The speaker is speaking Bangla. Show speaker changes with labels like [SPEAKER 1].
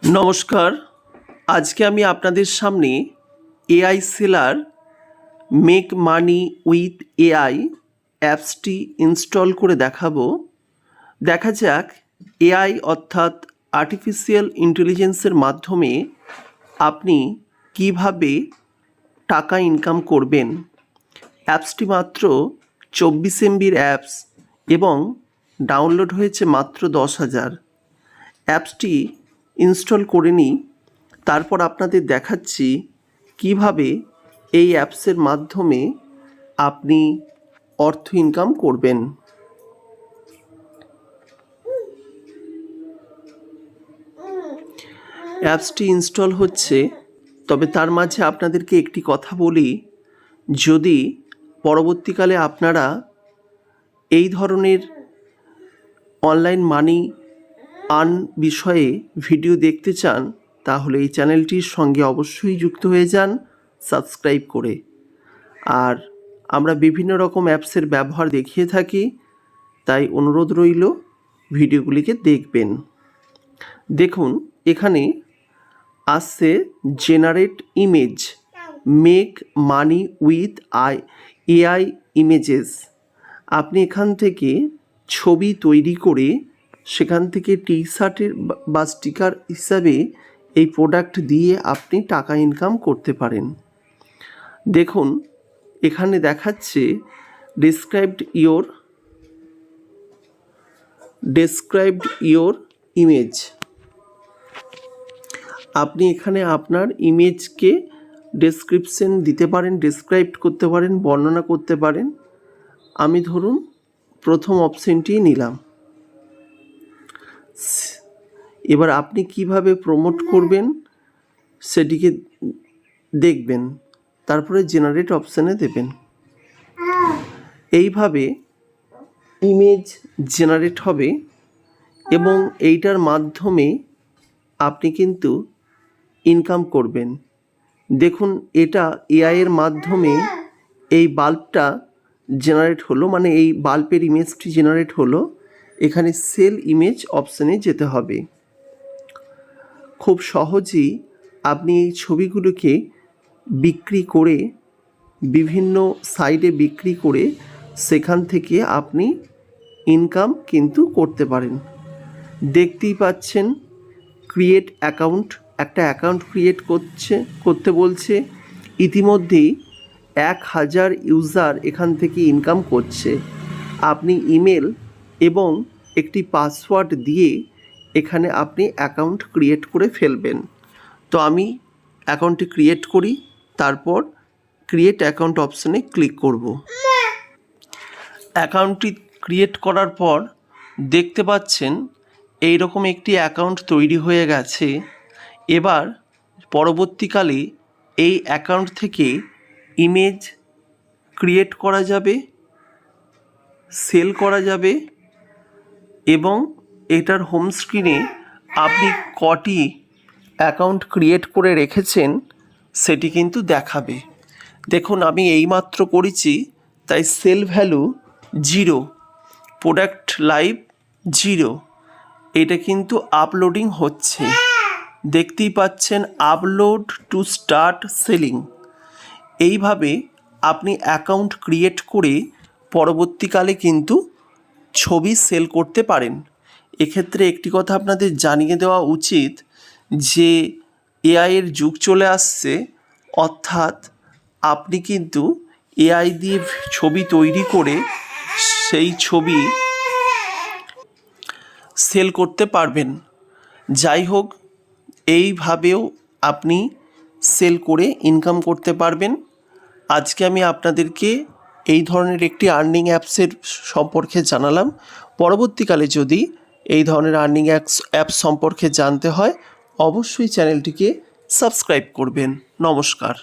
[SPEAKER 1] নমস্কার। আজকে আমি আপনাদের সামনে AI seller make money with AI অ্যাপসটি ইনস্টল করে দেখাবো। দেখা যাক এআই অর্থাৎ আর্টিফিশিয়াল ইন্টেলিজেন্সের মাধ্যমে আপনি কিভাবে টাকা ইনকাম করবেন। অ্যাপসটি মাত্র 24 MBর অ্যাপস এবং ডাউনলোড হয়েছে মাত্র 10,000। অ্যাপসটি ইনস্টল করে নিই, তারপর আপনাদের দেখাচ্ছি কিভাবে এই অ্যাপসের মাধ্যমে আপনি অর্থ ইনকাম করবেন। অ্যাপসটি ইনস্টল হচ্ছে, তবে তার মাঝে আপনাদেরকে একটি কথা বলি, যদি পরবর্তীকালে আপনারা এই ধরনের অনলাইন মানি আর্ন বিষয়ে ভিডিও দেখতে চান, তাহলে এই চ্যানেলটির সঙ্গে অবশ্যই যুক্ত হয়ে যান সাবস্ক্রাইব করে। আর আমরা বিভিন্ন রকম অ্যাপসের ব্যবহার দেখিয়ে থাকি, তাই অনুরোধ রইল ভিডিওগুলিকে দেখবেন। দেখুন, এখানে আসছে generate image, make money with AI images. আপনি এখান থেকে ছবি তৈরি করে সেখান থেকে টি শার্টের বা স্টিকার হিসাবে এই প্রোডাক্ট দিয়ে আপনি টাকা ইনকাম করতে পারেন। দেখুন, এখানে দেখাচ্ছে ডেসক্রাইবড ইয়োর ইমেজ। আপনি এখানে আপনার ইমেজকে ডেসক্রিপশন দিতে পারেন, ডেসক্রাইব করতে পারেন, বর্ণনা করতে পারেন। আমি ধরুন প্রথম অপশনটি নিলাম। এবার আপনি কিভাবে প্রমোট করবেন সেটিকে দেখবেন, তারপরে জেনারেট অপশানে দেবেন। এইভাবে ইমেজ জেনারেট হবে এবং এইটার মাধ্যমে আপনি কিন্তু ইনকাম করবেন। দেখুন, এটা এআইয়ের মাধ্যমে এই বাল্বটা জেনারেট হলো, মানে এই বাল্বের ইমেজটি জেনারেট হলো। এখানে সেল ইমেজ অপশানে যেতে হবে। খুব সহজেই আপনি এই ছবিগুলোকে বিক্রি করে, বিভিন্ন সাইডে বিক্রি করে সেখান থেকে আপনি ইনকাম কিন্তু করতে পারেন। দেখতেই পাচ্ছেন ক্রিয়েট অ্যাকাউন্ট, একটা অ্যাকাউন্ট ক্রিয়েট করতে বলছে। ইতিমধ্যেই 1000 ইউজার এখান থেকে ইনকাম করছে। আপনি ইমেল এবং একটি পাসওয়ার্ড দিয়ে এখানে আপনি অ্যাকাউন্ট ক্রিয়েট করে ফেলবেন। তো আমি অ্যাকাউন্টটি ক্রিয়েট করি, তারপর ক্রিয়েট অ্যাকাউন্ট অপশানে ক্লিক করব। অ্যাকাউন্টটি ক্রিয়েট করার পর দেখতে পাচ্ছেন এই রকম একটি অ্যাকাউন্ট তৈরি হয়ে গেছে। এবার পরবর্তীকালে এই অ্যাকাউন্ট থেকে ইমেজ ক্রিয়েট করা যাবে, সেল করা যাবে এবং এটার হোম স্ক্রিনে আপনি কটি অ্যাকাউন্ট ক্রিয়েট করে রেখেছেন সেটি কিন্তু দেখাবে। দেখুন, আমি এইমাত্র করেছি, তাই সেল ভ্যালু 0, প্রোডাক্ট লাইভ 0। এটা কিন্তু আপলোডিং হচ্ছে, দেখতেই পাচ্ছেন আপলোড টু স্টার্ট সেলিং। এইভাবে আপনি অ্যাকাউন্ট ক্রিয়েট করে পরবর্তীকালে কিন্তু ছবি সেল করতে পারেন। এক্ষেত্রে একটি কথা আপনাদের জানিয়ে দেওয়া উচিত যে এআইয়ের যুগ চলে আসছে, অর্থাৎ আপনি কিন্তু এআই দিয়ে ছবি তৈরি করে সেই ছবি সেল করতে পারবেন। যাই হোক, এইভাবেও আপনি সেল করে ইনকাম করতে পারবেন। আজকে আমি আপনাদেরকে এই ধরনের একটি আর্নিং অ্যাপসের সম্পর্কে জানালাম। পরবর্তীকালে যদি এই ধরনের আর্নিং অ্যাপস সম্পর্কে জানতে হয়, অবশ্যই চ্যানেলটিকে সাবস্ক্রাইব করবেন। নমস্কার।